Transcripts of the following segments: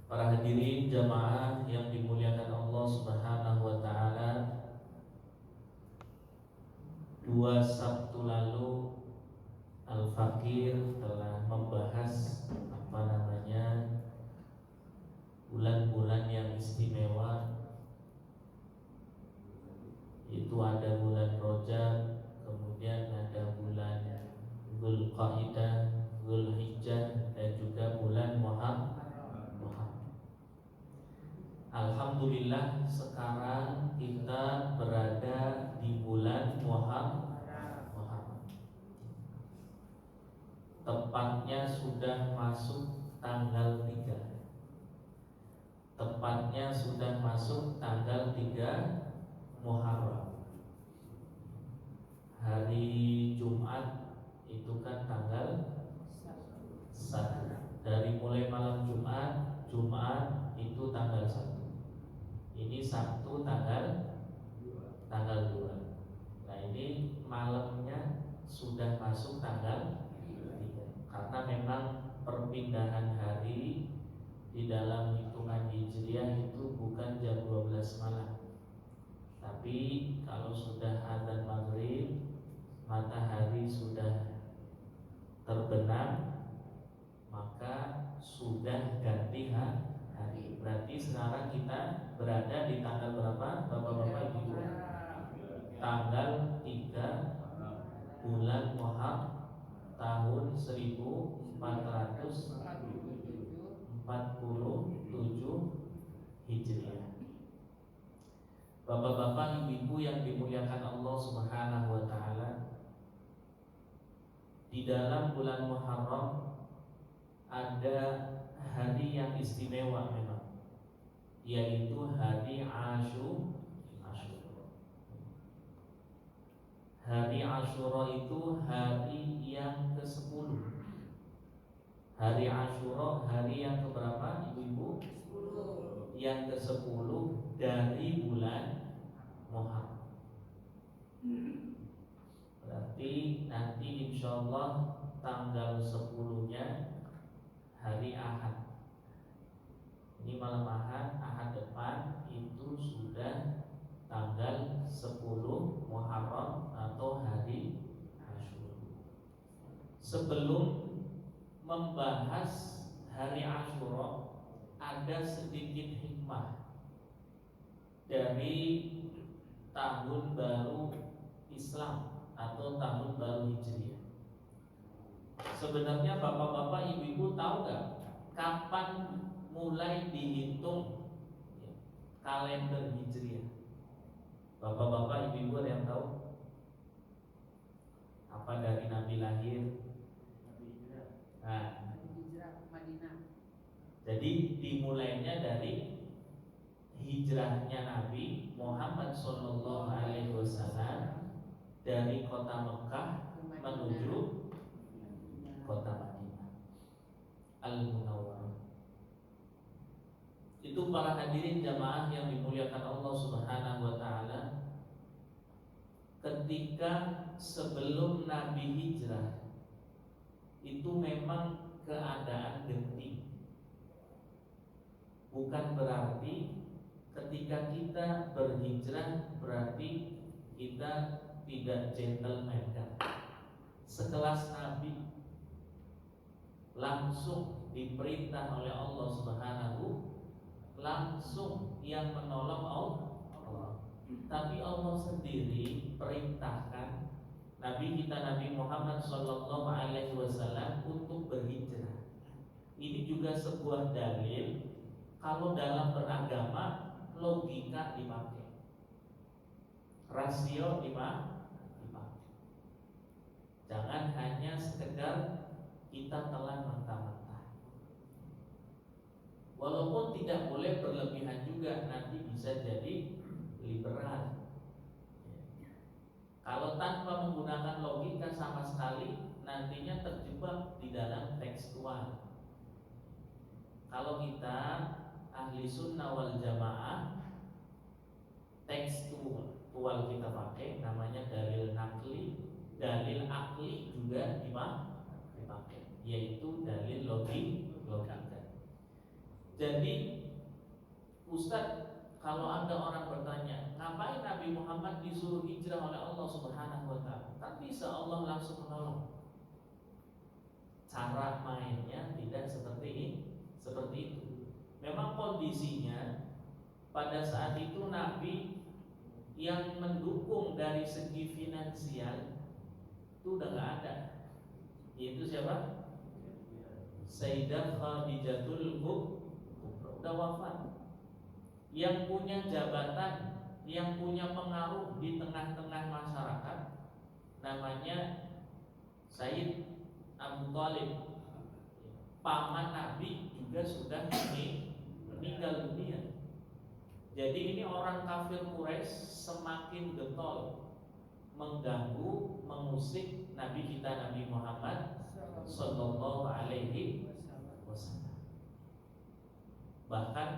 Para hadirin jamaah yang dimuliakan Allah Subhanahu wa taala, dua Sabtu lalu Al-Fakir telah membahas bulan-bulan yang istimewa. Itu ada bulan Rajab, kemudian ada bulan Dzulqa'dah, Dzulhijjah, dan juga bulan Muharram. Alhamdulillah sekarang kita berada di bulan Muharram. Tepatnya sudah masuk tanggal 3. Tepatnya sudah masuk tanggal 3 Muharram. Hari Jumat itu kan tanggal 1. Dari mulai malam Jumat itu tanggal 1. Ini Sabtu tanggal 2. Nah, ini malamnya sudah masuk tanggal 3. Karena memang perpindahan hari di dalam hitungan Hijriah itu bukan jam 12 malam. Tapi kalau sudah azan maghrib, matahari sudah terbenam, maka sudah ganti hari. Berarti sekarang kita berada di tanggal berapa, Bapak-bapak Ibu? Tanggal 3 bulan Muharram tahun 1447 Hijriah. Bapak-bapak, ibu-ibu yang dimuliakan Allah Subhanahu wa taala, di dalam bulan Muharram ada hari yang istimewa memang, yaitu hari Asyura. Hari Asyura itu hari yang ke-10. Hari Asyura hari yang keberapa, ibu-ibu? 10. Yang ke-10 dari bulan Muharram. Berarti nanti insyaallah tanggal 10-nya hari Ahad. Ini malam Ahad depan itu sudah tanggal 10 Muharram atau hari Asyura. Sebelum membahas hari Asyura, ada sedikit hikmah dari tahun baru Islam atau tahun baru Hijriah. Sebenarnya bapak-bapak, ibu-ibu tahu nggak kapan mulai dihitung kalender Hijriah? Bapak-bapak, ibu-ibu ada yang tahu? Apa dari Nabi lahir? Nah, hijrah Madinah. jadi dimulainya dari hijrahnya Nabi Muhammad SAW dari kota Mekah menuju kota Madinah Al-Munawwarah. Itu para hadirin jamaah yang dimuliakan Allah Subhanahu wa taala, ketika sebelum Nabi hijrah itu memang keadaan genting. Bukan berarti ketika kita berhijrah berarti kita tidak gentleman kan. Sekelas Nabi langsung diperintah oleh Allah Subhanahu, langsung yang menolong Allah. Tapi Allah sendiri perintahkan Nabi kita Nabi Muhammad SAW untuk berhijrah. Ini juga sebuah dalil kalau dalam beragama logika dipakai, rasio dipakai. Jangan hanya sekedar kita telan mentah-mentah. Walaupun tidak boleh berlebihan juga, nanti bisa jadi liberal. Kalau tanpa menggunakan logika sama sekali, nantinya terjebak di dalam tekstual. Kalau kita ahli sunnah wal jamaah, tekstual kita pakai, namanya dalil nakli, dalil akli juga dipakai, yaitu dalil logika. Jadi Ustaz, kalau ada orang bertanya, ngapain Nabi Muhammad disuruh hijrah oleh Allah Subhanahu wa taala? Kan bisa Allah langsung menolong. Cara mainnya tidak seperti itu. Memang kondisinya pada saat itu Nabi yang mendukung dari segi finansial itu udah nggak ada. Yaitu siapa? Sayyidah Khadijatul Kubra udah wafat. Yang punya jabatan, yang punya pengaruh di tengah-tengah masyarakat namanya Sayyid Abu Thalib, paman Nabi, juga sudah meninggal dunia. Jadi ini orang kafir Quraisy semakin getol mengganggu, mengusik Nabi kita Nabi Muhammad Sallallahu Alaihi Wasallam. Bahkan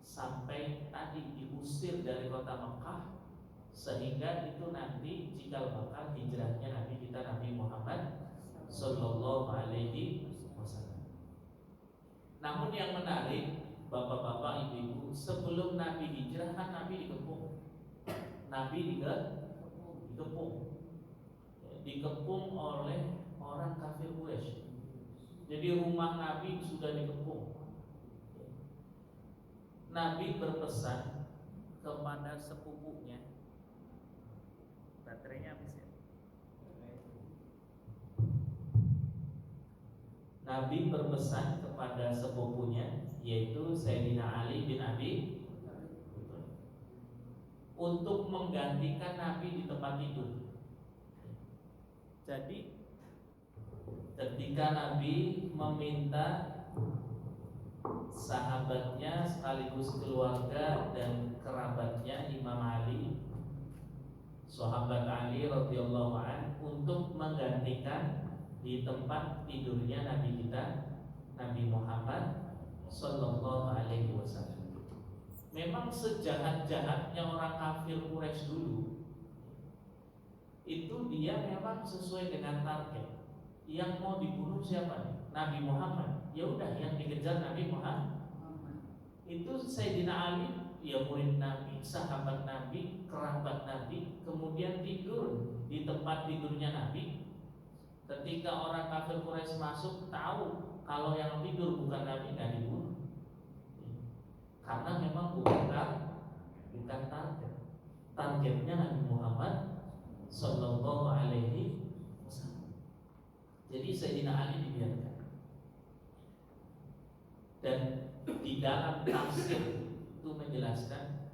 sampai tadi diusir dari kota Mekah, sehingga itu nanti cikal bakal hijrahnya Nabi kita Nabi Muhammad Sallallahu Alaihi Wasallam. Namun yang menarik, bapak-bapak, ibu-ibu, sebelum Nabi hijrah kan Nabi dikepung. Nabi dikepung oleh orang kafir Quraisy. Jadi rumah Nabi sudah dikepung. Nabi berpesan kepada sepupunya. Baterainya habis ya. Nabi berpesan kepada sepupunya, yaitu Sayyidina Ali bin Abi Thalib, untuk menggantikan Nabi di tempat tidur. Jadi ketika Nabi meminta sahabatnya sekaligus keluarga dan kerabatnya Imam Ali, sahabat Ali radhiyallahu anhu, untuk menggantikan di tempat tidurnya Nabi kita Nabi Muhammad Sallallahu Alaihi Wasallam. Memang sejahat-jahatnya orang kafir Quraisy dulu, itu dia memang sesuai dengan target. Yang mau dibunuh siapa nih? Nabi Muhammad. Ya udah, yang dikejar Nabi Muhammad. Itu Sayyidina Ali, ya murid Nabi, sahabat Nabi, kerabat Nabi, kemudian tidur di tempat tidurnya Nabi. Ketika orang kafir Quraisy masuk, tahu kalau yang tidur bukan Nabi, nggak dibunuh. Karena memang bukan target. Targetnya Nabi Muhammad Sallallahu Alaihi Wasallam. Jadi Sayyidina Ali dibiarkan. Dan di dalam tafsir itu menjelaskan,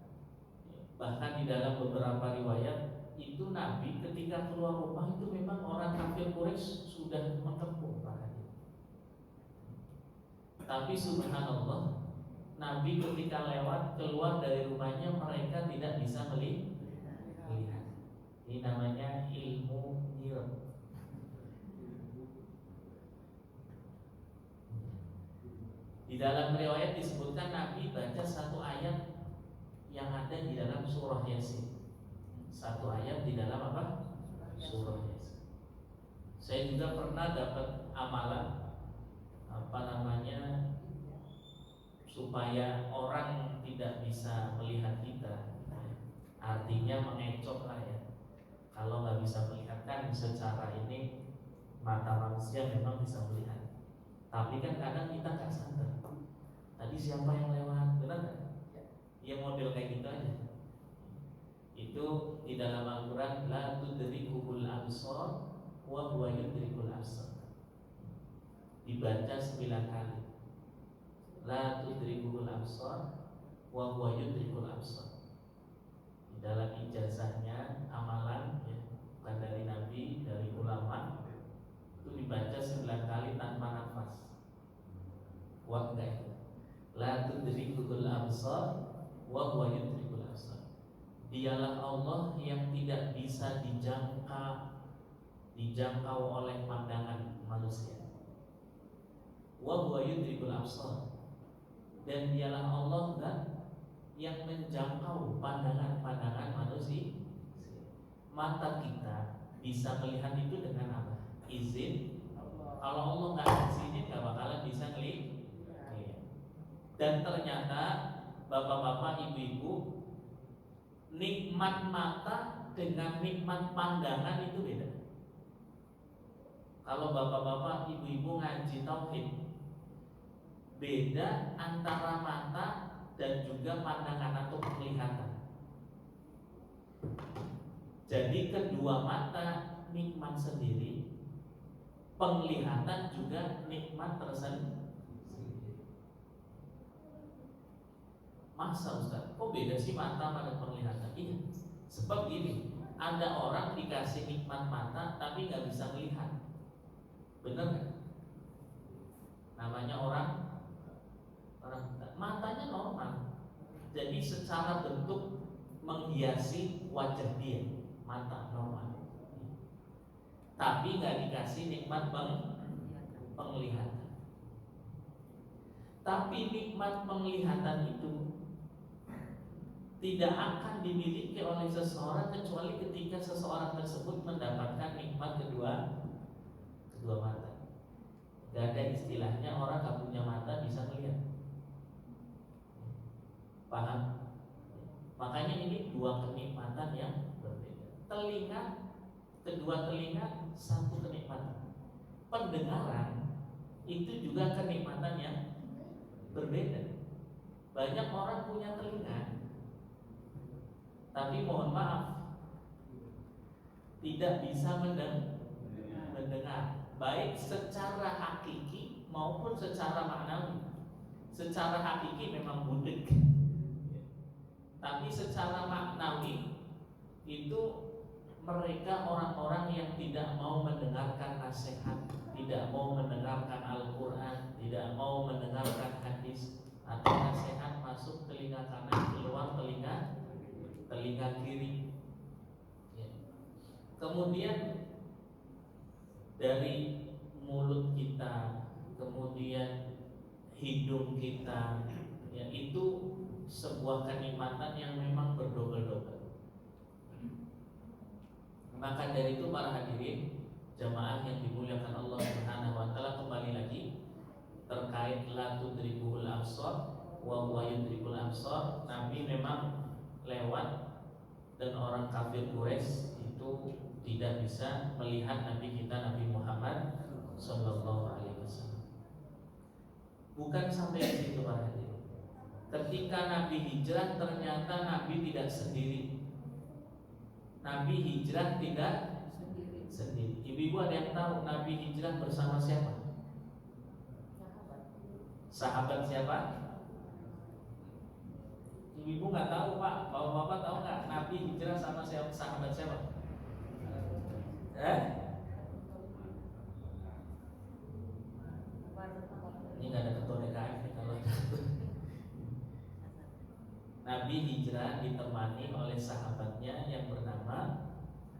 bahkan di dalam beberapa riwayat, itu Nabi ketika keluar rumah itu memang orang kafir Quraisy sudah mengepung pakaian. Tapi subhanallah, Nabi ketika keluar dari rumahnya, mereka tidak bisa melihat. Ini namanya ilmu nirab. Di dalam riwayat disebutkan Nabi baca satu ayat yang ada di dalam surah Yasin. Satu ayat di dalam apa? Surah Yasin. Saya juga pernah dapat amalan supaya orang tidak bisa melihat kita. Artinya mengecoh lah ya. Kalau nggak bisa melihat kan secara ini mata manusia memang bisa melihat. Tapi kan kadang kita nggak sadar. Tadi siapa yang lewat, benar nggak? Ya model kayak gitu aja. Itu di dalam Al-Quran, la tudrikuhul absar wa huwa yudrikul absar. Dibaca 9 kali. La tudrikuhul absar wa huwa yudrikul absar. Di dalam ijazahnya amalan ya, bukan dari Nabi, dari ulama, itu dibaca 9 kali tanpa nafas. Kuat enggak itu? La tudrikuhul absar wa huwa yudrikul absar. Dialah Allah yang tidak bisa dijangkau oleh pandangan manusia. Wa huwa yudrikul absar. Dan dialah Allah yang menjangkau pandangan manusia. Mata kita bisa melihat itu dengan apa? Izin. Kalau Allah nggak izinin, nggak bakalan bisa ngelihat. Dan ternyata bapak-bapak, ibu-ibu, nikmat mata dengan nikmat pandangan itu beda. Kalau bapak-bapak, ibu-ibu ngaji tauhid, beda antara mata dan juga pandangan atau penglihatan. Jadi kedua mata nikmat sendiri, penglihatan juga nikmat tersendiri. Masa Ustaz, kok beda sih mata pada penglihatan? Iya, sebab gini, ada orang dikasih nikmat mata tapi nggak bisa melihat, bener nggak? Namanya orang matanya normal, jadi secara bentuk menghiasi wajah dia, mata normal, tapi nggak dikasih nikmat penglihatan. Tapi nikmat penglihatan itu tidak akan dimiliki oleh seseorang kecuali ketika seseorang tersebut mendapatkan nikmat kedua mata. Gak ada istilahnya orang gak punya mata bisa melihat. Paham? Makanya ini dua kenikmatan yang berbeda. Kedua telinga satu kenikmatan. Pendengaran itu juga kenikmatan yang berbeda. Banyak orang punya telinga, tapi mohon maaf tidak bisa mendengar, baik secara hakiki maupun secara maknawi. Secara hakiki memang budik, tapi secara maknawi itu mereka orang-orang yang tidak mau mendengarkan nasihat, tidak mau mendengarkan Al-Quran, tidak mau mendengarkan hadis, atau nasihat masuk telinga kanan, keluar telinga kiri. Ya. Kemudian dari mulut kita, kemudian hidung kita, ya, itu sebuah kenikmatan yang memang berdobel-dobel. Maka dari itu para hadirin jamaah yang dimuliakan Allah Subhanahu wa taala, kembali lagi terkait la tudrikul absar wa huwa yudrikul absar, Nabi memang lewat dan orang kafir Quraisy itu tidak bisa melihat Nabi kita Nabi Muhammad sallallahu alaihi wasallam. Bukan sampai di situ para hadirin. Ketika Nabi hijrah ternyata Nabi tidak sendiri. Nabi hijrah tidak sendiri. Ibu-ibu ada yang tahu Nabi hijrah bersama siapa? Sahabat siapa? Ibu nggak tahu Pak, bapak-bapak tahu nggak Nabi hijrah sama siapa, sahabat siapa? Ini nggak ada ketua DKM nih kalau Nabi hijrah ditemani oleh sahabatnya yang bernama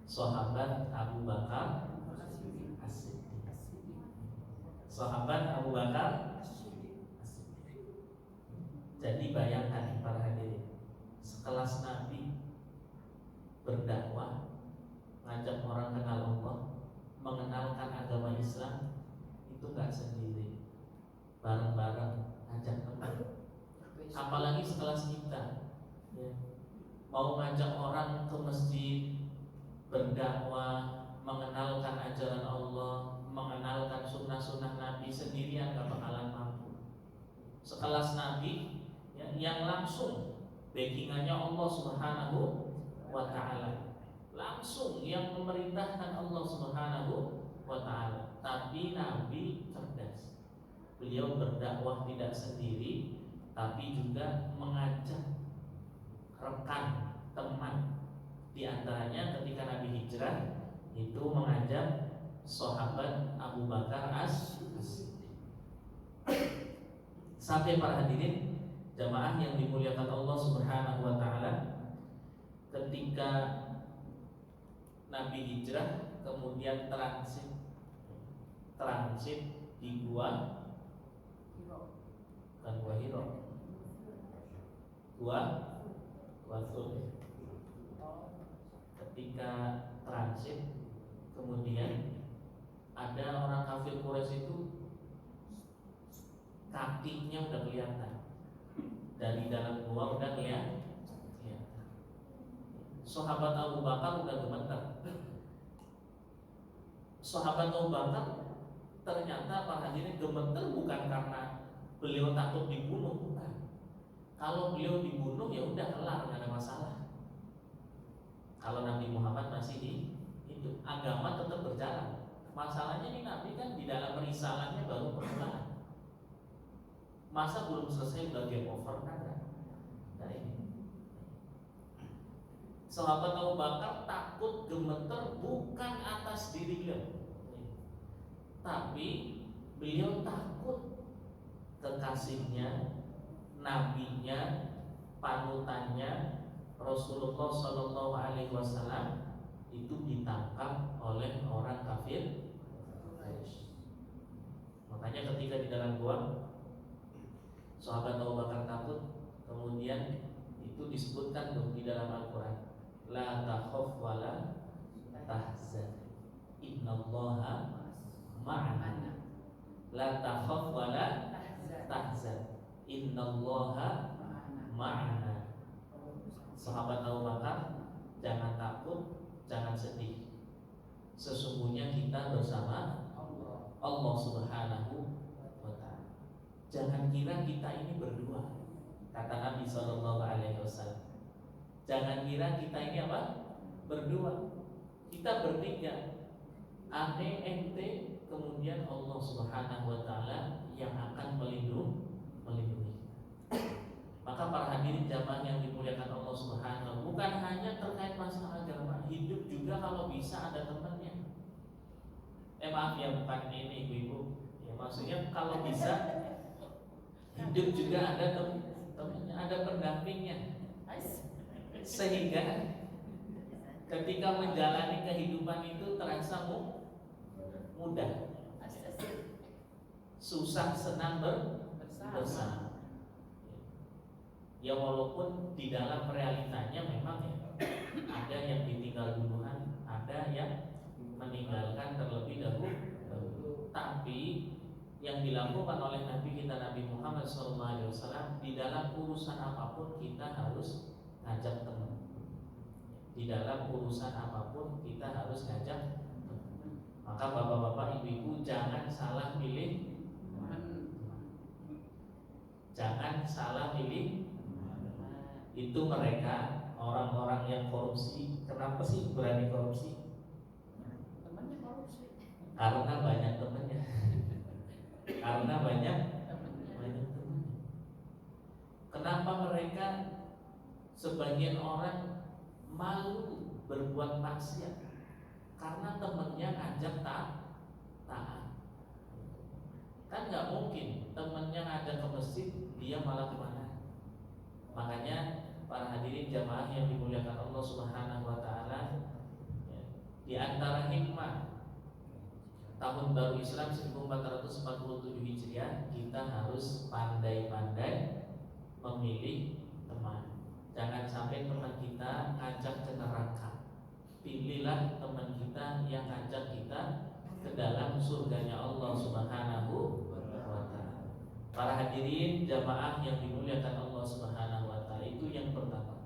sahabat Abu Bakar As-Siddiq. Sahabat Abu Bakar As-Siddiq. Jadi bayangkan para hadirin, sekelas Nabi berdakwah, ngajak orang kenal Allah, mengenalkan agama Islam, itu nggak sendiri, bareng-bareng, ngajak teman. Apalagi sekelas kita, ya, mau ngajak orang ke masjid, berdakwah, mengenalkan ajaran Allah, mengenalkan sunnah-sunnah Nabi, sendirian gak bakalan mampu. Sekelas Nabi, ya, yang langsung backingannya Allah Subhanahu wa ta'ala, langsung yang memerintahkan Allah Subhanahu wa ta'ala. Tapi Nabi cerdas, beliau berdakwah tidak sendiri, tapi juga mengajak rekan, teman. Di antaranya ketika Nabi hijrah itu mengajak sahabat Abu Bakar As-Siddiq. Sampai para hadirin jamaah yang dimuliakan Allah Subhanahu wa taala, ketika Nabi hijrah kemudian transit di Gua Hiro. Gua Thur. Ketika transit kemudian ada orang kafir Quraisy itu kakinya udah kelihatan, dari dalam gua udah kelihatan. Sahabat Abu Bakar udah gemeter. Sahabat Abu Bakar ternyata para hadirin gemeter bukan karena beliau takut dibunuh, bukan. Kalau beliau dibunuh ya udah kelar, nggak ada masalah. Kalau Nabi Muhammad masih hidup, agama tetap berjalan. Masalahnya ini Nabi kan di dalam risalahnya baru permulaan. Masa belum selesai udah game over kan? Nah ini. Sahabat Abu Bakar takut gemeter bukan atas diri beliau, tapi beliau takut kekasihnya, nabinya, panutannya Rasulullah Shallallahu Alaihi Wasallam itu ditangkap oleh orang kafir. Makanya ketika di dalam gua sahabat Abu Bakar takut, kemudian itu disebutkan tuh di dalam Al-Quran, la takhaf wa la tahzan innallaha ma'ana, la takhaf wa la tahzan innallaha ma'ana. Sahabat Abu Bakar, jangan takut, jangan sedih, sesungguhnya kita bersama Allah Subhanahu wa ta'ala. Jangan kira kita ini berdua, kata Nabi Sallallahu Alaihi Wasallam. Jangan kira kita ini apa? Berdua. Kita bertiga. Ane, ente, kemudian Allah Subhanahu wa ta'ala yang akan melindungi. Maka para hadirin jamaah yang dimuliakan Allah Subhanahu, bukan hanya terkait masalah agama, hidup juga kalau bisa ada temannya. Maaf ya, bukan ini ibu-ibu. Ya maksudnya kalau bisa hidup juga ada temannya, ada pendampingnya. Sehingga ketika menjalani kehidupan itu terasa mudah, susah senang bersama. Ya walaupun di dalam realitanya memang ya ada yang ditinggal duluan, ada yang meninggalkan terlebih dahulu. Tapi yang dilakukan oleh Nabi kita Nabi Muhammad SAW, di dalam urusan apapun kita harus ngajak teman. Di dalam urusan apapun kita harus ngajak teman. Maka bapak-bapak, ibu-ibu jangan salah pilih teman. Jangan salah pilih. Itu mereka orang-orang yang korupsi. Kenapa sih berani korupsi? Temannya korupsi. Karena banyak temannya. Karena banyak temannya. Kenapa mereka sebagian orang malu berbuat maksiat? Karena temannya ngajak taat. Kan nggak mungkin temannya ngajak ke masjid dia malah kemana? Makanya para hadirin jamaah yang dimuliakan Allah Subhanahu wa ta'ala, di antara hikmah tahun baru Islam 1447 Hijriah, kita harus pandai-pandai memilih teman. Jangan sampai teman kita ngajak ke neraka. Pilihlah teman kita yang ngajak kita ke dalam surganya Allah Subhanahu wa ta'ala. Para hadirin jamaah yang dimuliakan Allah Subhanahu wa ta'ala, itu yang pertama.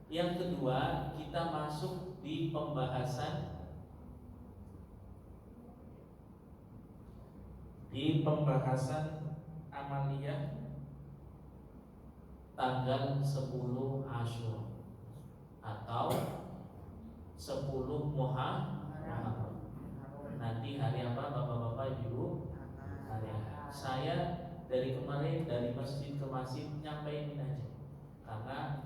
Yang kedua, kita masuk di pembahasan amaliyah tanggal 10 Asyura atau 10 Muharram. Nanti hari apa bapak-bapak ibu? Hari Ahad. Saya dari kemarin dari masjid ke masjid nyampaikan aja, karena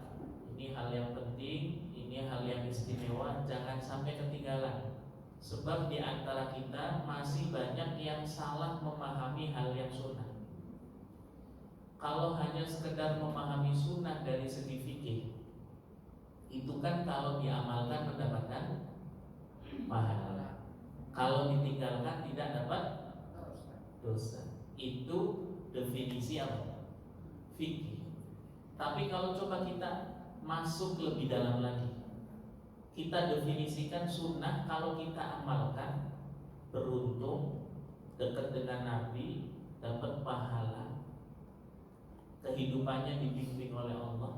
ini hal yang penting, ini hal yang istimewa, jangan sampai ketinggalan. Sebab di antara kita masih banyak yang salah memahami hal yang sunnah. Kalau hanya sekedar memahami sunnah dari segi fikih, itu kan kalau diamalkan mendapatkan pahala. Kalau ditinggalkan tidak dapat dosa. Itu definisi apa? Fikih. Tapi kalau coba kita masuk lebih dalam lagi, kita definisikan sunnah, kalau kita amalkan beruntung, dekat dengan Nabi, dapat pahala. kehidupannya dibimbing oleh Allah.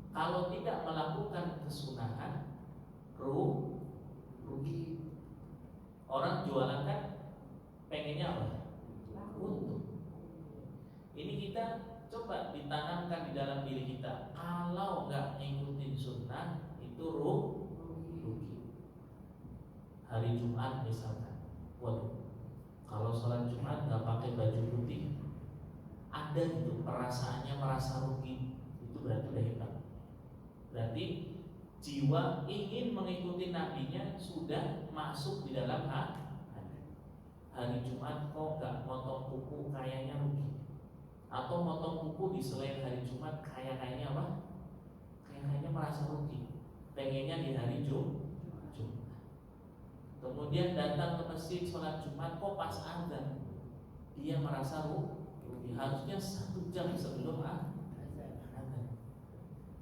Kalau tidak melakukan kesunahan, rugi. Orang jualan kan pengennya apa? Untung. Ini kita coba ditanamkan di dalam diri kita. Kalau nggak ngikutin sunnah itu rugi. Hari Jumat misalkan, waduh, kalau sholat Jumat nggak pakai baju putih, ada gitu perasaannya merasa rugi. Itu berarti udah hebat. Berarti jiwa ingin mengikuti nabinya sudah masuk di dalam hati. Hari Jumat kok nggak motong kuku, kayaknya rugi. Atau motong kuku di selain hari Jumat, kayaknya apa? Kayaknya merasa rugi. Pengennya di hari Jumat. Kemudian datang ke masjid sholat Jumat, kok pas azan dia merasa rugi. Harusnya 1 jam sebelum azan.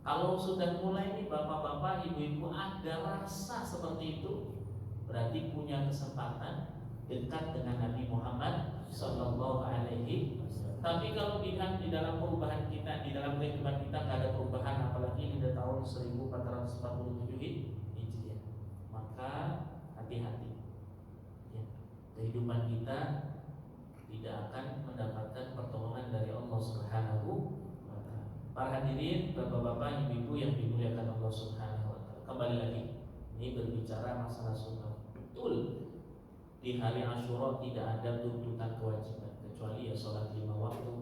Kalau sudah mulai nih bapak-bapak, ibu-ibu ada rasa seperti itu, berarti punya kesempatan dekat dengan Nabi Muhammad Sallallahu Alaihi Wasallam. Tapi kalau dilihat di dalam perubahan kita, di dalam kehidupan kita nggak ada perubahan, apalagi di tahun 1447 Hijriah, maka hati-hati. Ya, kehidupan kita tidak akan mendapatkan pertolongan dari Allah Subhanahu wa Ta'ala. Para hadirin, bapak-bapak, ibu-ibu yang dimuliakan Allah Subhanahu wa Ta'ala. Kembali lagi, ini berbicara masalah sunnah. Betul, di hari Asyura tidak ada tuntutan kewajiban kecuali ya sholat 5 waktu,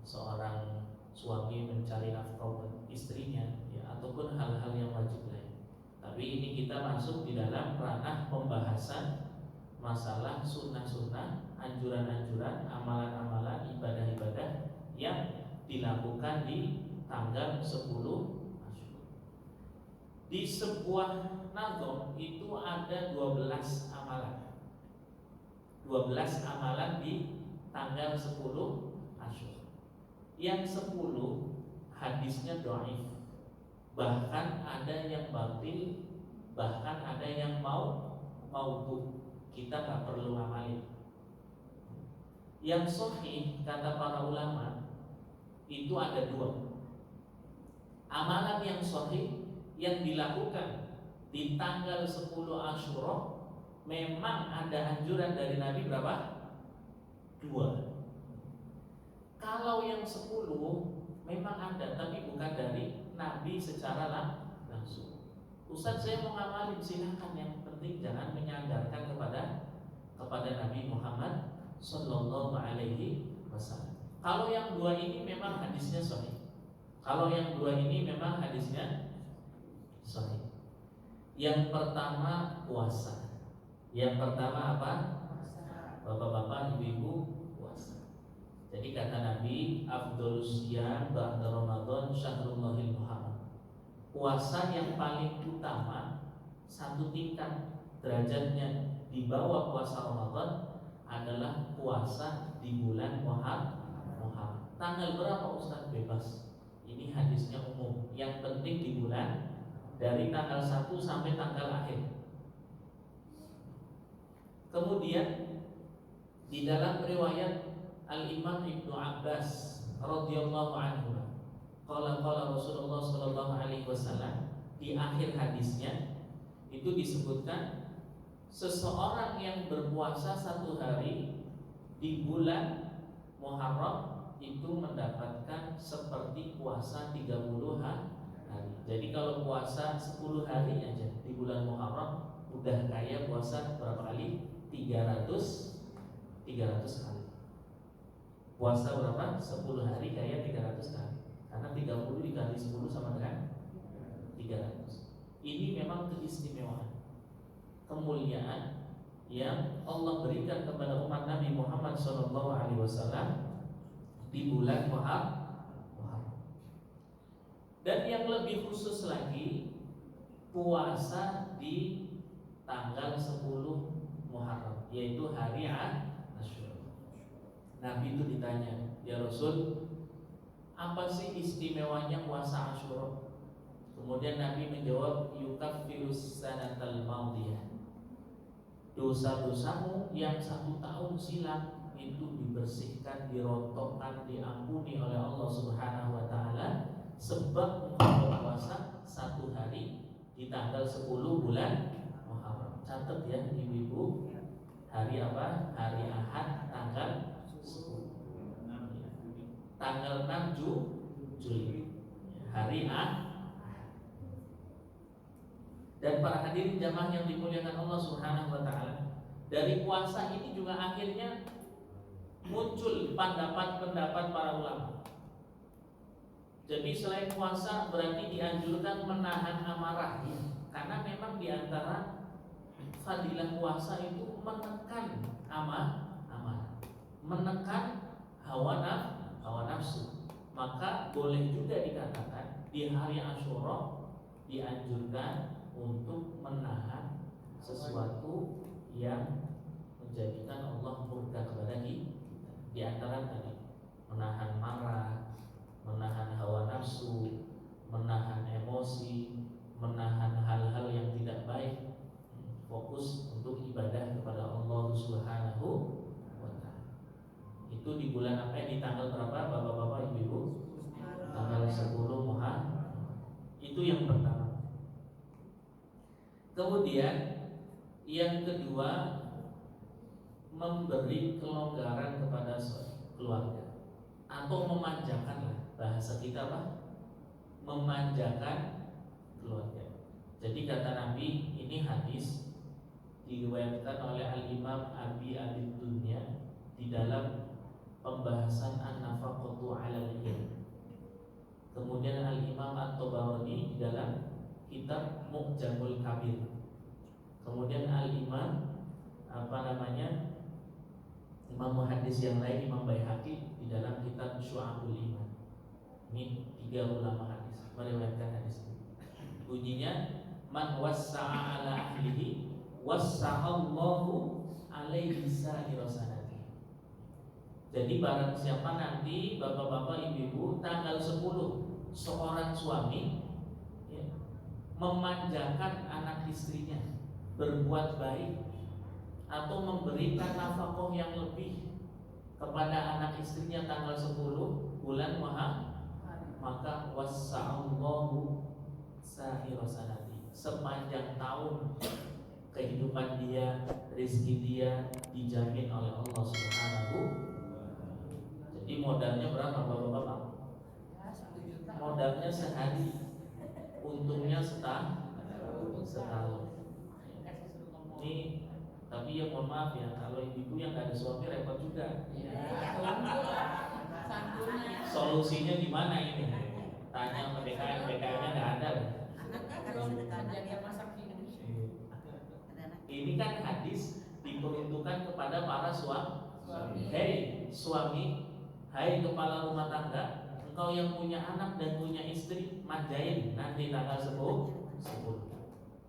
seorang suami mencari nafkah buat istrinya, ya, ataupun hal-hal yang wajib lain. Tapi ini kita masuk di dalam ranah pembahasan masalah sunnah-sunnah, anjuran-anjuran, amalan-amalan, ibadah-ibadah yang dilakukan di tanggal 10 Asyura. Di sebuah nazom itu ada 12 amalan. 12 amalan di tanggal 10 Asyura. Yang 10 hadisnya dhaif. Bahkan ada yang batil, bahkan ada yang maudhu. Kita nggak perlu amalin. Yang sahih kata para ulama itu ada 2. Amalan yang sahih yang dilakukan di tanggal 10 Asyura memang ada anjuran dari Nabi berapa? 2. Kalau yang 10 memang ada, tapi bukan dari Nabi secara langsung. Ustaz, saya mau ngamalin, silakan. Yang penting jangan menyandarkan kepada Nabi Muhammad Sallallahu Alaihi Wasallam. Kalau yang 2 ini memang hadisnya sahih. Kalau yang 2 ini memang hadisnya sahih. Yang pertama puasa. Yang pertama apa? Bapak-bapak, ibu-ibu, puasa. Jadi kata Nabi, afdhalus siyam ba'da Ramadan syahrullahil muharram. Puasa yang paling utama, 1 tingkat derajatnya di bawah puasa Ramadan adalah puasa di bulan Muharram. Tanggal berapa Ustaz? Bebas. Ini hadisnya umum. Yang penting di bulan dari tanggal 1 sampai tanggal akhir. Kemudian di dalam riwayat Al-Imam Ibnu Abbas radhiyallahu anhu, qala Rasulullah sallallahu alaihi wasallam, di akhir hadisnya itu disebutkan seseorang yang berpuasa 1 hari di bulan Muharram itu mendapatkan seperti puasa 30 hari. Jadi kalau puasa 10 hari aja di bulan Muharram udah kayak puasa berapa kali? 300 kali. Puasa berapa? 10 hari kayak 300 kali. Karena 30 dikali 10 sama dengan 300. Ini memang keistimewaan, kemuliaan yang Allah berikan kepada umat Nabi Muhammad SAW di bulan Muharram. Dan yang lebih khusus lagi, puasa di tanggal 10 Muharram, yaitu hari Asyura. Nabi itu ditanya, ya Rasul, apa sih istimewanya puasa Asyura? Kemudian Nabi menjawab, yukaffirus sanatal madiyah. Dosa-dosamu yang 1 tahun silam itu dibersihkan, dirontokkan, diampuni oleh Allah Subhanahu wa taala sebab engkau berpuasa satu hari di tanggal 10 bulan Muharram. Catat ya ibu-ibu, hari apa? Hari Ahad tanggal 10. Tanggal 6 Juli. Hari Ahad. Dan para hadirin jamaah yang dimuliakan Allah Subhanahu wa taala, dari puasa ini juga akhirnya muncul pendapat-pendapat para ulama. Jadi selain puasa berarti dianjurkan menahan amarah ya. Karena memang diantara fadilah puasa itu menekan amarah, menekan hawa nafsu. Maka boleh juga dikatakan di hari Asyura dianjurkan untuk menahan sesuatu yang menjadikan Allah murka kepada kita. Di antara tadi menahan marah, menahan hawa nafsu, menahan emosi, menahan hal-hal yang tidak baik, fokus untuk ibadah kepada Allah Subhanahu wa taala. Itu di bulan apa? Di tanggal berapa Bapak-bapak Ibu-ibu? Tanggal 10 Muharram. Itu yang pertama. Kemudian yang kedua, memberi kelonggaran kepada keluarga atau memanjakanlah, bahasa kita apa? Memanjakan keluarga. Jadi kata Nabi, ini hadis diriwayatkan oleh Al-Imam Abi Dunya di dalam pembahasan an-nafaqatu 'alal ilm. Kemudian Al-Imam At-Tabarani di dalam kitab Mu'jamul Kabir. Kemudian Al-Imam Imam muhaddis yang lain, Imam Baihaqi di dalam kitab Syu'abul Iman. Ini 3 ulama hadis meriwayatkan hadis ini. Bunyinya, man wassa'a ala ahlihi wassa'allahu alaihi sa'ira sanati. Jadi barang siapa nanti bapak-bapak ibu-ibu tanggal 10 seorang suami ya, memanjakan anak istrinya, berbuat baik atau memberikan nafkah yang lebih kepada anak istrinya tanggal 10 bulan Muharram, maka wassa'allahu sa'ira sanati, sepanjang tahun kehidupan dia, rezeki dia dijamin oleh Allah Subhanahu. Jadi modalnya berapa Bapak-bapak? Modalnya sehari, untungnya setahun. Ini tapi ya mohon maaf ya, kalau ibu yang gak ada suami repot juga. Solusinya gimana ini? Tanya ke PKM-nya nggak ada. Ini kan hadis diperuntukkan kepada para suami. Hei suami, hai kepala rumah tangga, engkau yang punya anak dan punya istri, manjain nanti tanggal 10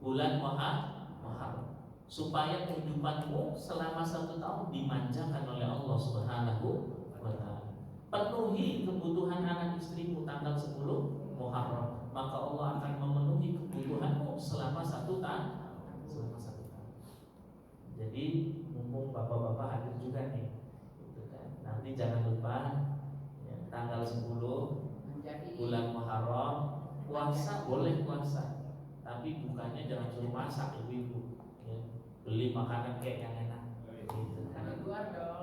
bulan Muharram, supaya kehidupanmu selama 1 tahun dimanjakan oleh Allah Subhanahu wa taala. Penuhi kebutuhan anak istrimu tanggal 10 Muharram, maka Allah akan memenuhi kebutuhanmu selama 1 tahun. Jadi mumpung bapak-bapak hadir juga nih, gitu kan. Nanti jangan lupa ya, tanggal 10 bulan Muharram puasa, boleh puasa, tapi bukannya jangan suruh masak ibu-ibu ya. Beli makanan kayak yang enak gitu kan.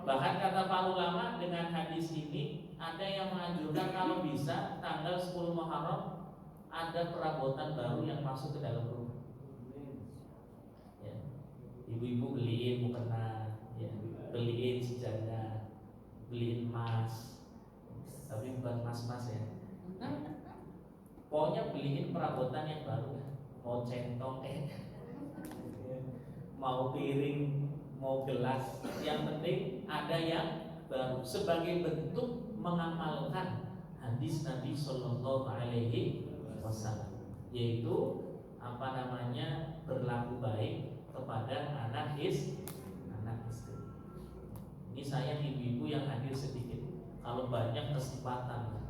Bahkan kata para ulama dengan hadis ini ada yang menganjurkan kalau bisa tanggal 10 Muharram ada perabotan baru yang masuk ke dalam rumah ya. Ibu-ibu beliin mukena ya, beliin sejadah, beliin emas, tapi bukan emas-emas ya. Pokoknya beliin perabotan yang baru, mau centong mau piring, mau gelas, yang penting ada yang baru sebagai bentuk mengamalkan hadis Nabi Sallallahu Alaihi Wasallam, yaitu berlaku baik kepada anak istri. Ini saya ibu-ibu yang hadir sedikit, kalau banyak kesempatan.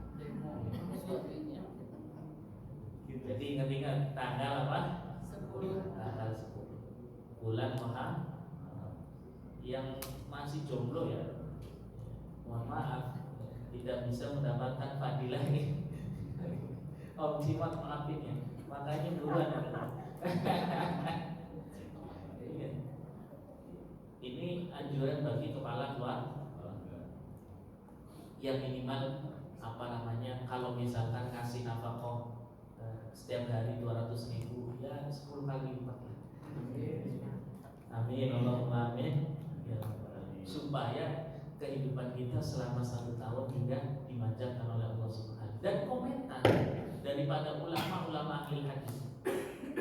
Jadi ingat-ingat tanggal apa? 10. Tanggal 10 bulan Muharram. Yang masih jomblo ya, tidak bisa mendapatkan fadilah ini. Om Simat maafin ya, makanya buruan. Iya. Ini anjuran bagi kepala keluarga yang minimal kalau misalkan kasih nafkah setiap hari 200.000 ya 10 kali lipat. Amin Allahumma amin ya, supaya kehidupan kita selama 1 tahun juga dimanjakan oleh Allah Subhanahu. Dan komentar daripada ulama-ulama ahli hadis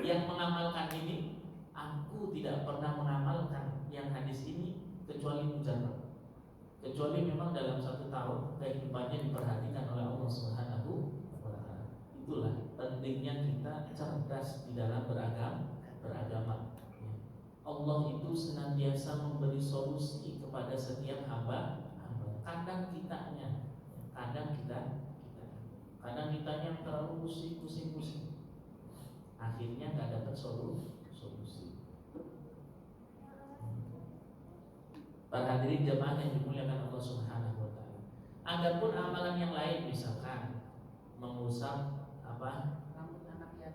yang mengamalkan ini, aku tidak pernah mengamalkan yang hadis ini kecuali mujarrab, kecuali memang dalam 1 tahun kehidupannya diperhatikan oleh Allah Subhanahu wa taala. Itulah pentingnya kita cerdas di dalam beragama. Allah itu senantiasa memberi solusi kepada setiap hamba. Kadang kitanya yang terlalu pusing. Akhirnya nggak dapat solusi. Para hadirin jemaah yang dimuliakan Allah Subhanahu wa taala. Adapun amalan yang lain, misalkan mengusap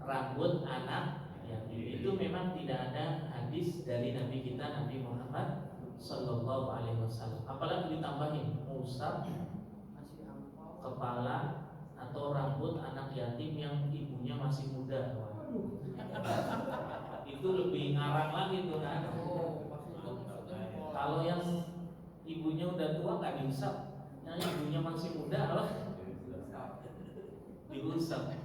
rambut anak yatim, itu memang tidak ada hadis dari Nabi kita Nabi Muhammad Sallallahu Alaihi Wasallam. Apalagi ditambahin mengusap kepala atau rambut anak yatim yang ibunya masih muda. Itu lebih ngarang lagi tuh kan. Kalau yang ibunya udah tua nggak diusap, yang ibunya masih muda loh diusap.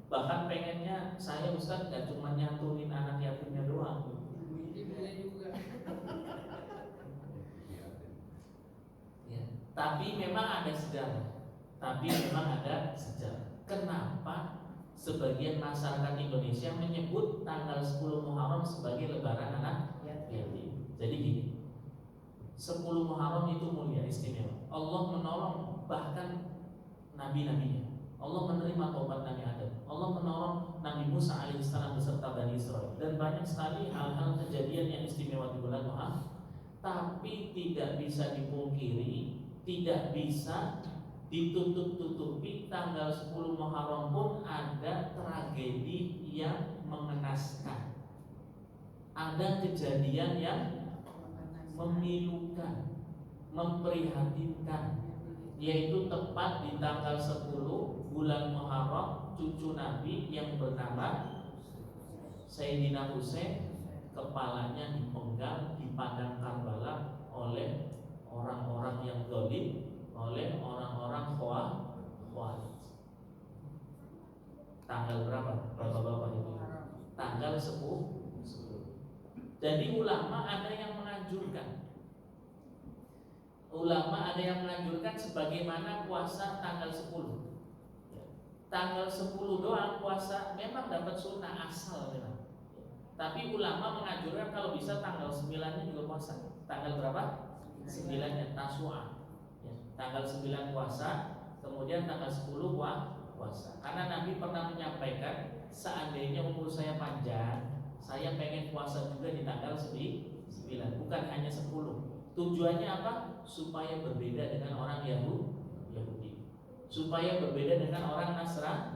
Bahkan pengennya saya Ustaz nggak cuma nyatuin anak yatimnya doang, ya, tapi memang ada sejarah. Kenapa sebagian masyarakat Indonesia menyebut tanggal 10 Muharram sebagai lebaran anak yatim? Jadi gini, 10 Muharram itu mulia, istimewa. Allah menolong bahkan nabi-nabinya. Allah menerima taubat Nabi Adam. Allah menolong Nabi Musa alaihissalam beserta Bani Israel. Dan banyak sekali hal-hal kejadian yang istimewa di bulan Muharram. Tapi tidak bisa dipungkiri, tidak bisa ditutup-tutupi, tanggal 10 Muharram pun ada tragedi yang mengenaskan. Ada kejadian yang memilukan, memprihatinkan, yaitu tepat di tanggal 10 bulan Muharram, cucu Nabi yang bernama Sayyidina Husain kepalanya dipenggal di padang Karbala oleh orang-orang yang zalim, oleh orang-orang Khawarij. Tanggal berapa? Bapak-bapak itu? Tanggal 10. Jadi ulama ada yang menganjurkan. Sebagaimana puasa tanggal 10. Tanggal 10 doang puasa memang dapat sunnah asal memang. Tapi ulama menganjurkan kalau bisa tanggal 9-nya juga puasa. Tanggal berapa? 9-nya Tasu'a. Ya, tanggal 9 puasa, kemudian tanggal 10 puasa. Karena Nabi pernah menyampaikan, seandainya umur saya panjang, saya pengen puasa juga di tanggal 9, bukan hanya 10. Tujuannya apa? Supaya berbeda dengan orang Yahudi, supaya berbeda dengan orang Nasrani.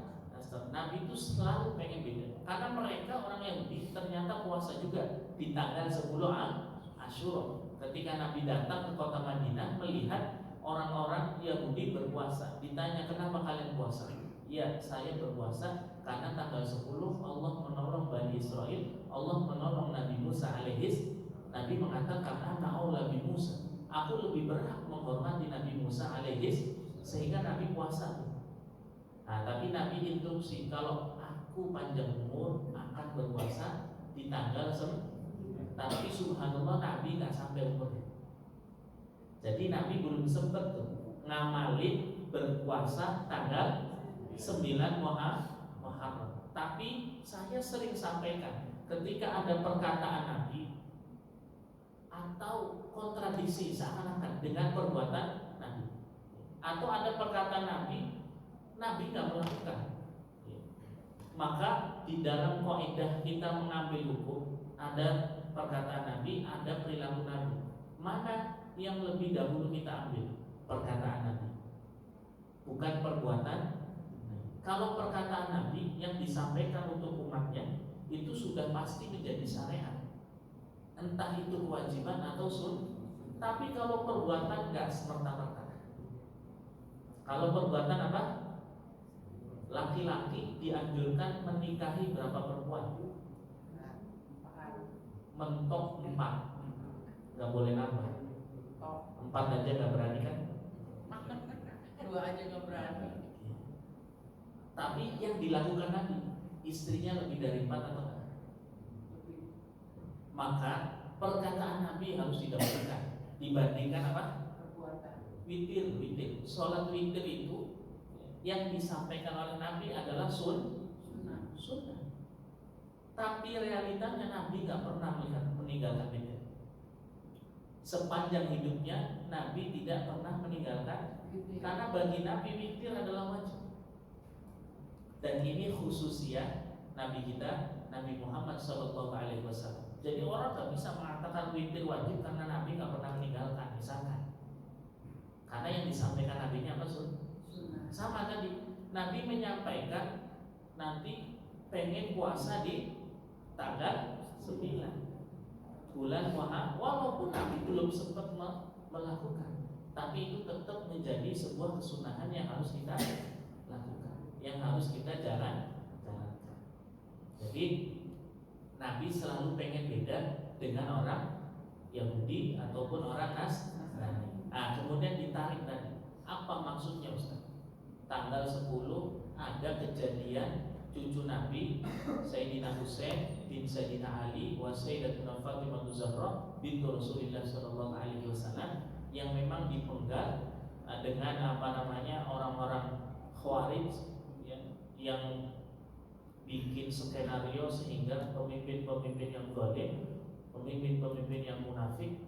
Nabi itu selalu pengen beda, karena mereka orang Yahudi ternyata puasa juga di tanggal 10 Asyura. Ketika Nabi datang ke kota Madinah melihat orang-orang Yahudi berpuasa, ditanya kenapa kalian puasa? Ya, saya berpuasa karena tanggal 10 Allah menolong Bani Israel, Allah menolong Nabi Musa alaihis. Nabi mengatakan ana aula bi Musa, aku lebih berhak menghormati Nabi Musa alaihis, sehingga Nabi puasa. Nah, tapi Nabi instruksi kalau aku panjang umur akan berpuasa di tanggal 9. Tapi subhanallah Nabi nggak sampai umurnya. Jadi Nabi belum sempat tuh ngamalin berpuasa tanggal 9 Muharram. Tapi saya sering sampaikan, ketika ada perkataan Nabi atau kontradiksi seakan-akan dengan perbuatan Nabi, atau ada perkataan Nabi nggak melakukan, maka di dalam kaidah kita mengambil hukum, ada perkataan Nabi, ada perilaku Nabi. Mana yang lebih dahulu kita ambil? Perkataan Nabi. bukan perbuatan. Kalau perkataan Nabi yang disampaikan untuk umatnya itu sudah pasti menjadi syariat, entah itu kewajiban atau tapi kalau perbuatan enggak semerta-merta. Kalau perbuatan apa? Laki-laki dianjurkan menikahi berapa perempuan? Mentok 4, nggak boleh nambah. 4 aja nggak berani kan? 2 aja nggak berani. Tapi yang dilakukan Nabi, istrinya lebih dari 4 atau enggak? Maka perkataan Nabi harus didahulukan dibandingkan apa? Witir. Sholat witir itu yang disampaikan oleh Nabi adalah sunnah. Tapi realitanya Nabi nggak pernah meninggalkan witir. Sepanjang hidupnya Nabi tidak pernah meninggalkan, karena bagi Nabi witir adalah wajib. Dan ini khususnya Nabi kita, Nabi Muhammad SAW. Jadi orang nggak bisa mengatakan witir wajib karena Nabi nggak pernah meninggalkan, misalkan. Karena yang disampaikan Nabi-nya apa? Sama tadi, Nabi menyampaikan nanti pengen puasa di tanggal 9 bulan Muharram, walaupun Nabi belum sempat melakukan, tapi itu tetap menjadi sebuah kesunahan yang harus kita lakukan, yang harus kita jalankan. Jadi Nabi selalu pengen beda dengan orang Yahudi ataupun orang Nasrani. Kemudian ditarik tadi, apa maksudnya Ustaz? Tanggal 10 ada kejadian cucu Nabi Sayyidina Husain bin Sayyidina Ali wa Sayyidatuna Fatimah Zahra bintu Rasulullah sallallahu alaihi wasallam yang memang dipenggal dengan orang-orang Khawarij yang bikin skenario sehingga pemimpin-pemimpin yang zalim, pemimpin-pemimpin yang munafik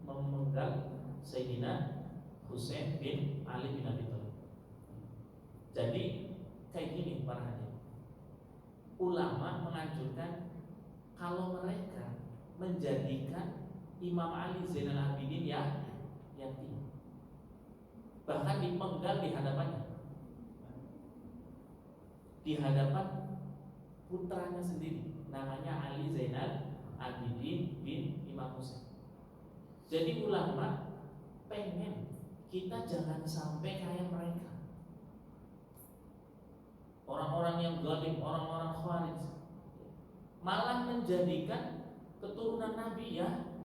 memenggal Sayyidina Husain bin Ali bin Abi Thalib. Jadi kayak gini para hadirin, ulama menganjurkan kalau mereka menjadikan Imam Ali Zainal Abidin yatim, bahkan dipenggal di hadapannya, di hadapan putranya sendiri, namanya Ali Zainal Abidin bin Imam Husain. Jadi ulama pengen kita jangan sampai kayak mereka, orang-orang yang zalim, orang-orang Khawarij, malah menjadikan keturunan Nabi